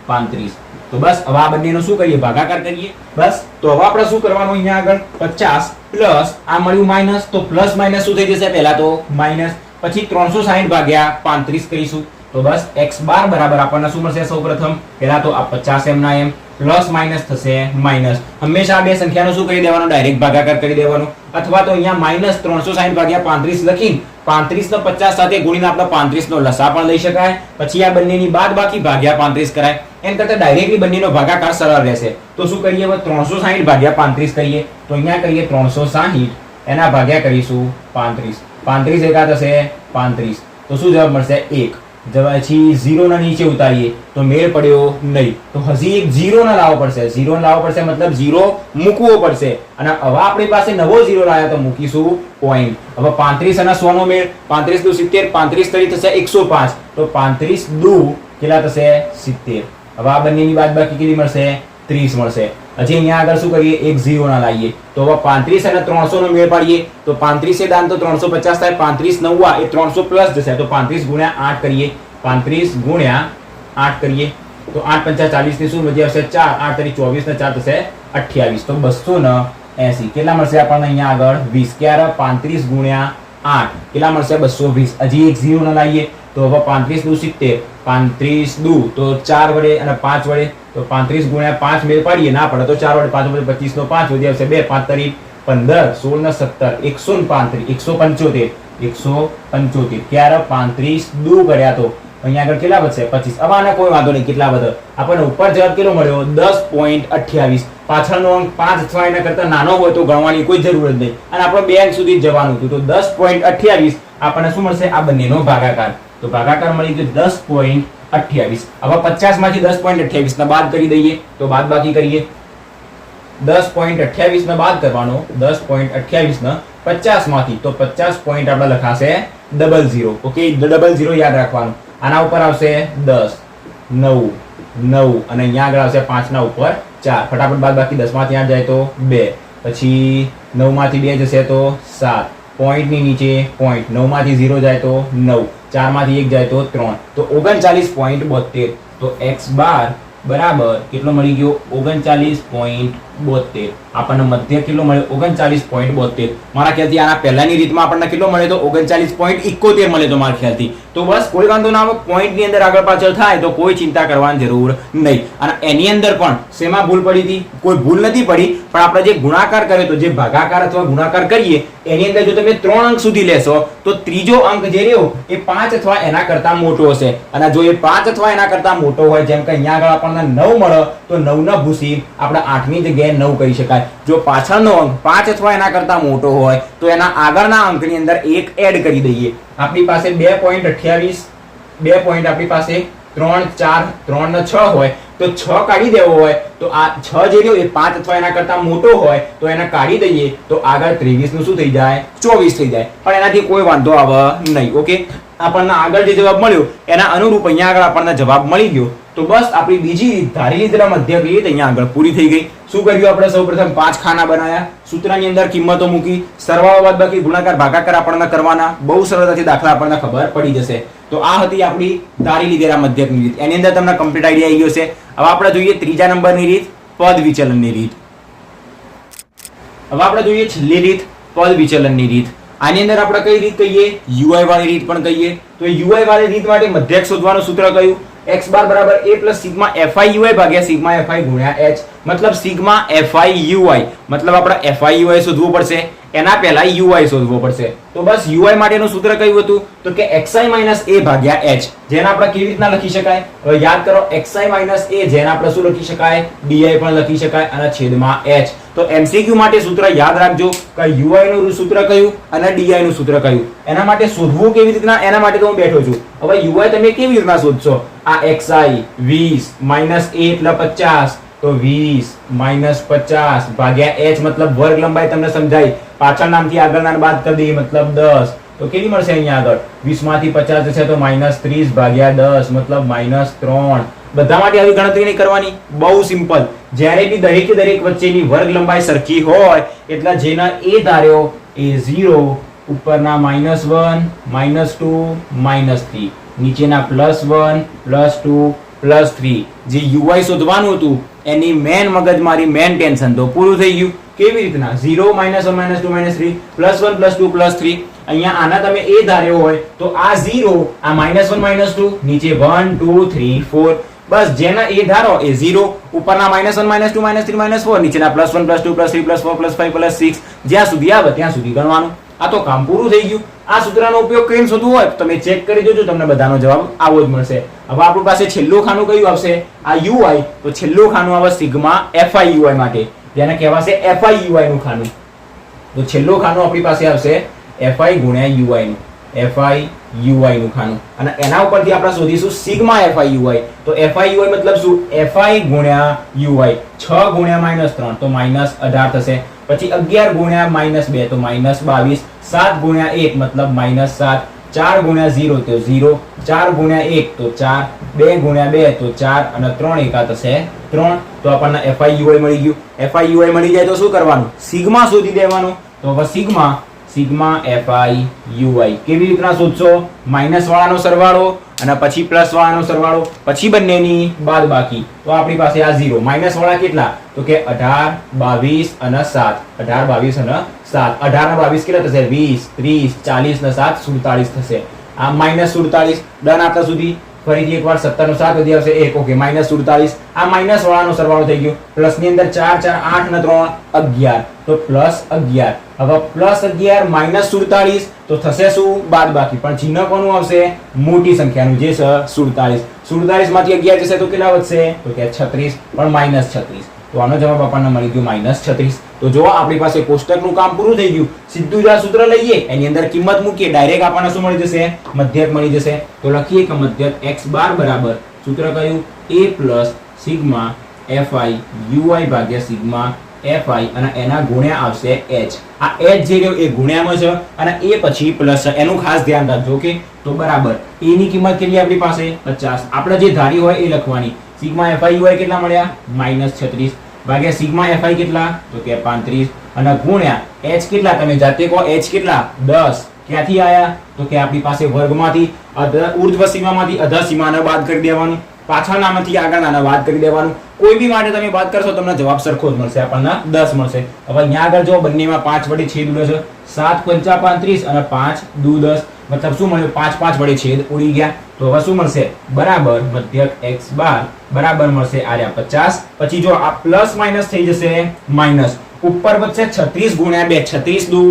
35. તો બસ હવે આ બંનેનો શું કરીએ? ભાગાકાર કરીએ. બસ તો હવે આપણે શું કરવાનું? અહીંયા આગળ 50 પ્લસ આ મળ્યું માઇનસ, તો પ્લસ માઇનસ શું થઈ જશે? પહેલા તો માઇનસ, પછી 360 ભાગ્યા 35 કરીશું. તો બસ x બાર બરાબર આપણને શું મળશે? સૌપ્રથમ પહેલા તો આ 50 એમ ના એમ પ્લસ માઇનસ થશે માઇનસ. હંમેશા આ બે સંખ્યાનો શું કરી દેવાનો? ડાયરેક્ટ ભાગાકાર કરી દેવાનો. અથવા તો અહીંયા માઇનસ 360 ભાગ્યા 35 લખીને 35 ને 50 સાથે ગુણીને આપણે 35 નો લસા પણ લઈ શકાય. પછી આ બંનેની બાદ બાકી ભાગ્યા 35 કરાય. એમ કરતા ડાયરેક્ટલી બંનેનો ભાગાકાર સરળ રહેશે. તો શું કરીએ? 360 ભાગ્યા 35 કરીએ. તો અહીંયા કરીએ 360, એના ભાગ્યા કરીશું 35. 35 એકા થશે 35. તો શું જવાબ મળશે? 1. પછી 0 ના નીચે ઉતારીએ તો મેળ પડ્યો નહીં. તો હજી એક 0 ના લાવવો પડશે. 0 લાવવો પડશે મતલબ 0 મૂકવો પડશે. અને હવે આપણી પાસે નવો 0 લાવ્યા તો મૂકીશું પોઈન્ટ. હવે 35 અને 100 નો મેળ. 35 દુ 70, 35 તરી થશે 105. તો 35 દુ કેટલા થશે? 70. હવે આ બંનેની બાદબાકી કેટલી મળશે? 30 મળશે. હજી અહીંયા આગળ શું કરીએ, એક 0 ના લાવીએ તો હવે 35 અને 300 નો મેળ પાડીએ તો 35 દાન તો 350 થાય, 35 9 એ 300 પ્લસ જશે તો 35 ગુણ્યા 8 કરીએ, 35 ગુણ્યા 8 કરીએ તો 8 5 40 ની શું વધી આવશે 4, 8 તરી 24 ને 4 થશે 28 તો 280 કેટલા મળશે આપણને અહીંયા આગળ 20. ક્યારે 35 ગુણ્યા 8 કેટલા મળશે 220. હજી એક 0 ના લાવીએ તો હવે 35 દુ 70, 35 દુ તો 4 વડે અને 5 વડે તો 35 ગુણ્યા 5 મેળ પાડીએ ના પડે તો 4 વડે 5 વડે 25 નો 5 વધી આવશે 2, 5 તરી 15, 16 ને 17 135, 175 ક્યારે 35 દુ કર્યા તો અહીંયા આગળ કેટલા વધશે 25. હવે આને કોઈ વાંધો નહીં કેટલા વધે, આપણને ઉપર જવાબ કેટલો મળ્યો 10.28. પાછળનો અંક 5 અથવા એના કરતા નાનો હોય તો ગણવાની કોઈ જરૂર જ નહીં અને આપણે 2 અંક સુધી જવાનું હતું તો 10.28 આપણને શું મળશે આ બંનેનો ભાગાકાર. તો ભાગાકાર મળી ગયો 10.28. હવે 50 માંથી 10.28 ને બાદ કરી દઈએ તો બાદ બાકી કરીએ 10.28 ને બાદ કરવાનો 10.28 ને 50 માંથી તો 50 પોઈન્ટ આપણે લખાશે 00. ઓકે 00 યાદ રાખવાનું. આના ઉપર આવશે 10, 9, 9 અને અહીંયા આગળ આવશે 5 ના ઉપર 4. ફટાફટ બાદ બાકી 10 માંથી 8 જાય તો 2, પછી 9 માંથી 2 જશે તો 7, પોઈન્ટ ની નીચે પોઈન્ટ, 9 માંથી 0 જાય તો 9, 4 માંથી 1 જાય તો 3 તો 39.72. તો x બાર બરાબર કેટલો મળી ગયો 39.72. આપણને મધ્ય કેટલો મળ્યો 39.72. મારા ખ્યાલથી આના પહેલાની રીતમાં આપણને કેટલો મળે તો 39.71 મળે તો મારા ખ્યાલથી. તો બસ કોઈ વાંધો ના આવે, પોઈન્ટ ની અંદર આગળ પાછળ થાય તો કોઈ ચિંતા કરવાની જરૂર નહીં. અને એની અંદર પણ શેમાં ભૂલ પડી હતી, કોઈ ભૂલ નથી પડી, પણ આપણે જે ગુણાકાર કર્યો તો જે ભાગાકાર અથવા ગુણાકાર કરીએ એની અંદર જો તમે 3 અંક સુધી લેશો તો ત્રીજો અંક જે રહ્યો એ 5 અથવા એના કરતા મોટો હશે અને જો એ 5 અથવા એના કરતા મોટો હોય જેમ કે અહીંયા આગળ આપણને 9 મળે તો 9 ના ભૂસી આપણે 8 ની જગ્યાએ 9 કરી શકાય. જો પાછળનો અંક 5 અથવા એના કરતા મોટો હોય તો એના આગળના અંકની અંદર 1 એડ કરી દઈએ. આપણી પાસે 2.28 2 પોઈન્ટ આપણી પાસે 3, 4, 3 ને 6 હોય તો 6 કાઢી દેવો હોય તો આ 6 જે રહ્યો એ 5 અથવા એના કરતા મોટો હોય તો એને કાઢી દઈએ તો આગળ 23 નું શું થઈ જાય 24 થઈ જાય. પણ એનાથી કોઈ વાંધો આવે નહીં. ઓકે આપણને આગળ જે જવાબ મળ્યો એના અનુરૂપ અહીંયા આગળ આપણને જવાબ મળી ગયો. તો બસ આપણી બીજી રીત ધારેલી રીતના મધ્યક રીત અહીંયા આગળ પૂરી થઈ ગઈ. શું કર્યું આપણે સૌપ્રથમ 5 ખાના બનાવ્યા, સૂત્રની અંદર કિંમતો મૂકી, સરવાળો બાદબાકી ગુણાકાર ભાગાકાર આપણને કરવાના, બહુ સરળતાથી દાખલા આપણને ખબર પડી જશે. તો આ હતી આપણી ધારી લીધેલા મધ્યકની રીત. એની અંદર તમને કમ્પ્લીટ આઈડિયા આવી ગયો છે. હવે આપણે જોઈએ ત્રીજા નંબરની રીત પદ વિચલનની રીત. હવે આપણે જોઈએ છેલ્લી રીત પદ વિચલનની રીત. આની અંદર આપણે કઈ રીત કહીએ યુઆઈ વાળી રીત પણ કહીએ. તો યુઆઈ વાળી રીત માટે મધ્યક શોધવાનું સૂત્ર કયું x બાર બરાબર a plus sigma fi ui ભાગ્યા સિગ્મા fi ગુણ્યા h. મતલબ સિગ્મા fi ui મતલબ આપણે fi ui શોધવું પડશે, એના પહેલા ui શોધવો પડશે. તો બસ ui માટેનું સૂત્ર કયું હતું તો કે xi માઈનસ a ભાગ્યા h. જેને આપણે કેવી રીતના લખી શકાય હવે યાદ કરો, xi માઈનસ a જેને આપણે શું લખી શકાય di પણ લખી શકાય અને છેદમાં h. તો MCQ માટે સૂત્ર યાદ રાખજો કે ui નું સૂત્ર કયું અને di નું સૂત્ર કયું. એના માટે શોધવું કેવી રીતના એના માટે તો હું બેઠો છું. હવે ui તમે કેવી રીતના શોધશો, આ xi 20 માઈનસ a એટલે 50 તો 20 માઈનસ 50 ભાગ્યા h મતલબ વર્ગ લંબાઈ તમને સમજાય, પાછળ નામથી આગળના બાદ કરી દઈએ મતલબ 10 તો કેટલી મળશે અહીંયા આગળ 20 માંથી 50 જશે તો માઈનસ 30 ભાગ્યા 10 મતલબ માઈનસ 3. બધા માટે આવી ગણતરી નહીં કરવાની, બહુ સિમ્પલ. જ્યારે બી દરેકે દરેક વચ્ચેની વર્ગ લંબાઈ સરખી હોય એટલે જેના a ધાર્યો એ 0, ઉપરના -1 -2 -3, નીચેના +1 +2 +3. જે ui શોધવાનું હતું એની મેન મગજમારી મેન ટેન્શન તો પૂરું થઈ ગયું. કેવી રીતના 0 -1 -2 -3 +1 +2 +3. અહીંયા આના તમે a ધાર્યો હોય તો આ 0 આ -1 -2 નીચે 1 2 3 4. બસ જેના a ધારો એ 0, ઉપરના -1 -2 -3 -4, નીચેના +1 +2 +3 +4 +5 +6 જ્યાં સુધી આવે ત્યાં સુધી ગણવાનું. આ તો કામ પૂરું થઈ ગયું. આ સૂત્રનો ઉપયોગ કરીને શોધવું હોય તો તમે ચેક કરી જોજો, તમને બધાનો જવાબ આવો જ મળશે. હવે આપણી પાસે છેલ્લું ખાનું કયું આવશે આ ui. તો છેલ્લું ખાનું આવે સિગ્મા fi ui માટે, જેને કહેવાશે fi ui નું ખાનું. તો છેલ્લું ખાનું આપણી પાસે આવશે fi ગુણ્યા ui નું, fi ui નું ખાનું. અને એના ઉપરથી આપણે શોધીશું સિગ્મા fi ui. તો fi ui મતલબ શું fi ગુણ્યા ui. 6 ગુણ્યા -3 તો -18 થશે, પછી 11 ગુણ્યા -2 તો -22, 7 ગુણ્યા 1 મતલબ -7, 4 ગુણ્યા 0 તો 0, 4 ગુણ્યા 1 તો 4, 2 ગુણ્યા 2 તો 4 અને 3 એકા થશે 3. તો આપણને FIUI મળી ગયું. FIUI મળી જાય તો શું કરવાનું? સિગ્મા શોધી દેવાનું. તો હવે સિગ્મા FIUI કેવી રીતના શોધશો? માઇનસ વાળાનો સરવાળો અને પછી પ્લસ વાળાનો સરવાળો, પછી બંનેની બાદબાકી. તો આપણી પાસે આ 0. માઇનસ વાળા કેટલા? તો કે 18, 22 અને 7. 18, 22 અને 7. 18 અને 22 કેટલા થશે? 20, 30, 40 ને 7 47 થશે. આ માઇનસ 47 ડન. આટલા સુધી ફરીથી એકવાર 17 નો 7 વધી આવશે 1. Okay, minus 47. આ માઇનસ વાળાનો સરવાળો થઈ ગયો. પ્લસ ની અંદર 4, 4, 8 ને 3 11. તો પ્લસ 11. હવે પ્લસ 11 માઇનસ 47 તો થશે શું? બાદબાકી. પણ ચિહ્ન કોનું આવશે? મોટી સંખ્યાનું, જે છે 47. 47 માંથી 11 જશે તો કેટલા વધશે? તો કે 36, પણ માઇનસ 36. તો આનો જવાબ આપણને મળી ગયો માઇનસ 36. તો જો આપણી પાસે કોષ્ટકનું કામ પૂરું થઈ ગયું. સીધું જ આ સૂત્ર લઈએ, એની અંદર કિંમત મૂકીએ, ડાયરેક્ટ આપણને શું મળી જશે? મધ્યક મળી જશે. તો લખીએ કે મધ્યક x બાર બરાબર સૂત્ર કયું? a પ્લસ સિગ્મા FIUI ભાગ્યા સિગ્મા FI અને એના ગુણ્યા આવશે h. આ h જે રહ્યો એ ગુણ્યામાં છે અને એ પછી પ્લસ છે, એનું ખાસ ધ્યાન રાખજો. ઓકે, તો બરાબર a ની કિંમત કેટલી આપણી પાસે? 50. આપણે જે ધારી હોય એ લખવાની. સિગ્મા FIUI કેટલા મળ્યા? માઇનસ 36 ભાગ્યા સિગ્મા FI કેટલા? તો કે 35 અને ગુણ્યા h કેટલા? તમે જાતે કહો, h કેટલા? 10. ક્યાંથી આયા? તો કે આપણી પાસે વર્ગમાંથી ઉર્ધ્વ સીમામાંથી અધર સીમાને બાદ કરી દેવાનું, પાછળનામાંથી આગળના બાદ કરી દેવાનું. કોઈ બી માટે તમે બાદ કરશો તમને જવાબ સરખો જ મળશે, આપણને 10 મળશે. હવે અહીંયા આગળ જો બંનેમાં 5 વડે છેદ ઉડે છે. 7 5 35 અને 5 2 10. મતલબ શું મળ્યું? 5 5 વડે છેદ ઉડી ગયા. તો હવે શું મળશે? બરાબર મધ્યક x બાર બરાબર મળશે આ રહ્યા 50. પછી જો આ પ્લસ માઇનસ થઈ જશે માઇનસ, ઉપર વધશે 36 ગુણ્યા 2, 36 દુ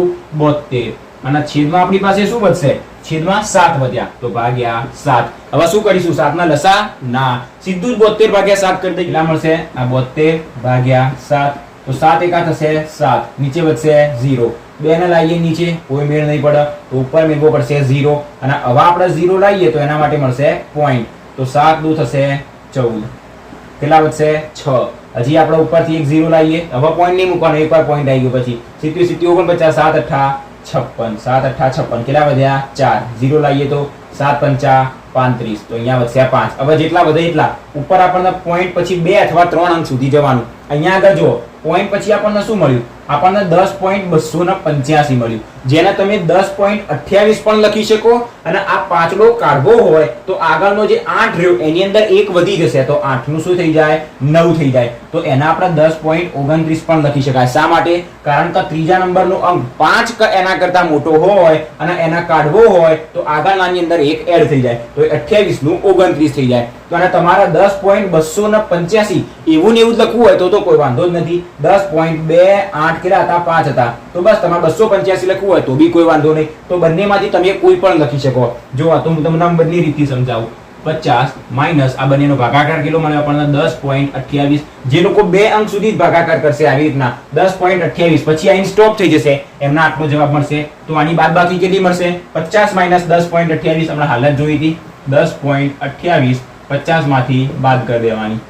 72 અને છેદમાં આપણી પાસે શું વધશે? છેદમાં 7 વધ્યા તો ભાગ્યા 7. હવે શું કરીશું? 7 ના લસા? ના, સીધું જ 72 ભાગ્યા 7 કરી દઈએ. કેટલા મળશે? આ 72 ભાગ્યા 7. તો 7 એકા થશે 7, નીચે વધશે 0. 2 ને લાવીએ નીચે, કોઈ મેળ નહીં પડે, તો ઉપર મેળવો પડશે 0 અને હવે આપણે 0 લાવીએ તો એના માટે મળશે પોઈન્ટ. તો 7 દુ થશે 14. કેટલા વધશે? 6. હજી આપણે ઉપરથી એક 0 લાવીએ. હવે પોઈન્ટ નહીં મૂકવાનો, એકવાર પોઈન્ટ આવી ગયો પછી 70 70 49 7 8 56. 7 8 56 કેટલા વધ્યા? 4. 0 લાવીએ તો 7 5 35. તો અહીંયા વધશે 5. હવે જેટલા વધે એટલા ઉપર આપણને પોઈન્ટ પછી 2 અથવા 3 અંક સુધી જવાનું. અહીંયા આગળ જો પોઈન્ટ પછી આપણને શું મળ્યું? આપણને 10.285 મળ્યું, જેને તમે 10.28 પણ લખી શકો. અને આ પાછલો કાઢવો હોય તો આગળનો જે 8 રહ્યો એની અંદર 1 વધી જશે તો 8 નું શું થઈ જાય? 9 થઈ જાય. તો એના આપણે 10.29 પણ લખી શકાય. શા માટે? કારણ કે ત્રીજા નંબરનો અંક 5 એના કરતા મોટો હોય અને એના કાઢવો હોય તો આગળનાની અંદર 1 એડ થઈ જાય તો 28 નું 29 થઈ જાય. તો અને તમારા 10.285 એવું ને એવું જ લખવું હોય તો કોઈ વાંધો જ નથી. 10.28 કેટલા હતા? 5 હતા. તો બસ તમારે 285 લખવું હોય તો બી કોઈ વાંધો નહીં. તો બંનેમાંથી તમે કોઈ પણ લખી શકો. જો તો હું તમને બધી રીતથી સમજાવું. 50 માઇનસ આ બંનેનો ભાગાકાર કેટલો મળે આપણને? 10.28. જે લોકો 2 અંક સુધી ભાગાકાર કરશે આવી રીતના 10.28 પછી આઈન સ્ટોપ થઈ જશે, એમના આટલો જવાબ મળશે. તો આની બાદબાકી કેટલી મળશે? 50 માઇનસ 10.28 હમણાં હાલત જોઈ હતી. 10.28 50 માંથી બાદ કરી દેવાની.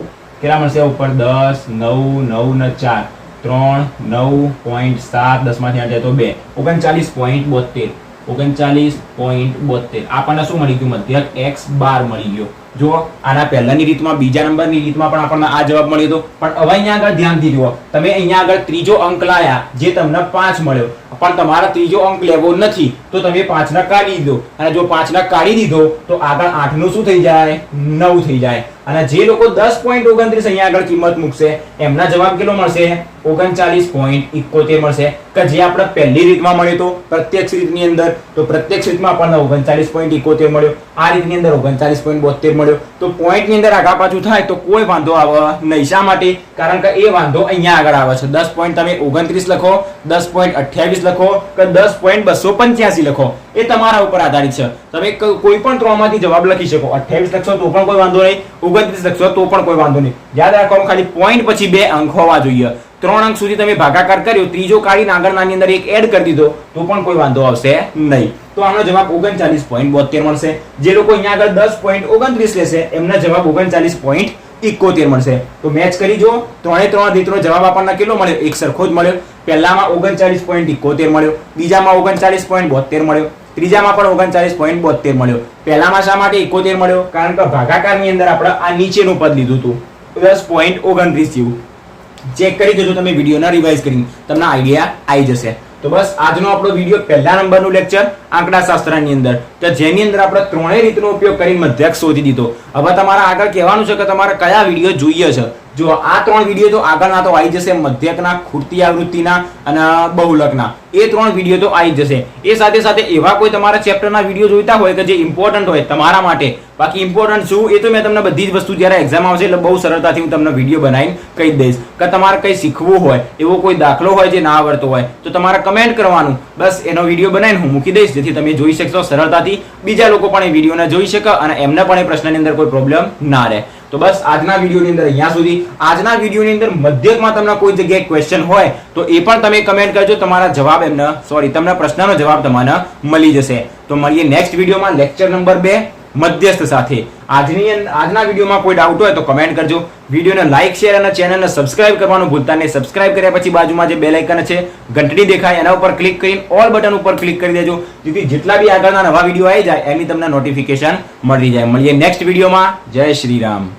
કેટલા મળશે? ઉપર 10 9 9 ને 4 3 9.7 10 માંથી 8 જાય તો 2 39.72. 39.72 આપણને શું મળી ગયું? મધ્યક x બાર મળી ગયો. જો આના પહેલાની રીતમાં બીજા નંબરની રીતમાં પણ આપણને આ જવાબ મળ્યો હતો. પણ હવે અહીંયા આગળ ધ્યાનથી જુઓ, તમે અહીંયા આગળ ત્રીજો અંક લાયા જે તમને 5 મળ્યો, પણ તમારા ત્રીજો અંક લેવો નથી તો તમે 5 ના કાઢી દીધો. અને જો 5 ના કાઢી દીધો તો આગળ 8 નું શું થઈ જાય? 9 થઈ જાય. અને જે લોકો 10.29 અહીંયા આગળ કિંમત મૂકશે એમના જવાબ કેટલો મળશે? 39.71 મળશે. કે જે આપણે પહેલી રીતમાં મળ્યો તો પ્રત્યક્ષ રીતની અંદર, તો પ્રત્યક્ષ રીતમાં આપણને 39.71 મળ્યો, આ રીતની અંદર 39.72 મળ્યો. તો પોઈન્ટ ની અંદર આગા પાછું થાય તો કોઈ વાંધો આવે નહીં. શા માટે? કારણ કે એ વાંધો અહીંયા આગળ આવે છે. 10 પોઈન્ટ તમે 29 લખો, 10.28 લખો કે 10.285 લખો, એ તમારા ઉપર આધારિત છે. તમે કોઈ પણ ત્રણમાંથી જવાબ લખી શકો. 28 લખશો તો પણ કોઈ વાંધો નહીં, 29 લખશો તો પણ કોઈ વાંધો નહીં. યાદ રાખવાનું ખાલી પોઈન્ટ પછી 2 અંક હોવા જોઈએ. 3 અંક સુધી તમે ભાગાકાર કર્યો, ત્રીજો કાઢીને આગળનાની અંદર 1 એડ કરી દીધો તો પણ કોઈ વાંધો આવશે નહીં. તો આનો જવાબ 39.72 મળશે. જે લોકો અહીંયા આગળ 10.29 લેશે એમના જવાબ 39.71 મળશે. તો મેચ કરી જો, 3 રીતનો જવાબ આપણને કેટલો મળ્યો? એક સરખો જ મળ્યો. પહેલામાં 39.71 મળ્યો, બીજામાં 39.72 મળ્યો. ત્રીજામાં પણ 39.72 મળ્યો. પહેલામાં શા માટે 71 મળ્યો? કારણ કે ભાગાકારની અંદર આપણે આ નીચેનું પદ લીધું હતું 10.29 જેવું. ચેક કરી દેજો તમે વિડીયોના રિવાઇઝ કરીને, તમને આઈડિયા આવી જશે. તો બસ આજનો આપણો વિડીયો પહેલા નંબરનું લેક્ચર આંકડાશાસ્ત્રની અંદર, કે જેની અંદર આપણે ત્રણેય રીતનો ઉપયોગ કરીને મધ્યક શોધી દીધો. હવે તમારે આગળ કહેવાનું છે કે તમારે કયા વિડીયો જોઈએ છે. જો આ ત્રણ વિડીયો તો આગળના તો આવી જશે, મધ્યકના, ખૂટતી આવૃત્તિના અને બહુલકના. એ ત્રણ વિડીયો તો આવી જશે. એ સાથે સાથે એવા કોઈ તમારા ચેપ્ટરના વિડીયો જોઈતા હોય કે જે ઇમ્પોર્ટન્ટ હોય તમારા માટે, બાકી ઇમ્પોર્ટન્ટ શું એ તો મેં તમને બધી જ વસ્તુ જ્યારે એક્ઝામ આવશે એટલે બહુ સરળતાથી હું તમને વિડીયો બનાવીને કહી દઈશ. કે તમારે કંઈ શીખવું હોય, એવો કોઈ દાખલો હોય જે ના આવડતો હોય તો તમારે કમેન્ટ કરવાનું, બસ એનો વિડીયો બનાવીને હું મૂકી દઈશ, જેથી તમે જોઈ શકશો સરળતાથી. બીજા લોકો પણ એ વિડીયોને જોઈ શકે અને એમને પણ એ પ્રશ્નની અંદર કોઈ પ્રોબ્લેમ ના રહે. તો બસ આજના વિડીયોની અંદર અહીંયા સુધી. આજના વિડીયોની અંદર મધ્યકમાં તમને કોઈ જગ્યાએ ક્વેશ્ચન હોય તો એ પણ તમે કમેન્ટ કરજો, તમારા જવાબ તમને પ્રશ્નનો જવાબ તમને મળી જશે. તો મળીએ નેક્સ્ટ વિડીયોમાં લેક્ચર નંબર 2 મધ્યસ્થ સાથે. આજના વિડીયોમાં કોઈ ડાઉટ હોય તો કમેન્ટ કરજો. વિડીયોને લાઈક, શેર અને ચેનલને સબસ્ક્રાઇબ કરવાનું ભૂલતા નહીં. સબસ્ક્રાઇબ કર્યા પછી બાજુમાં જે બેલ આઇકન છે, ઘંટડી દેખાય, એના ઉપર ક્લિક કરીને ઓલ બટન ઉપર ક્લિક કરી દેજો, જેથી જેટલા બી આગળના નવા વિડીયો આવી જાય એની તમને નોટિફિકેશન મળી જાય. મળીએ નેક્સ્ટ વિડીયોમાં. જય શ્રી રામ.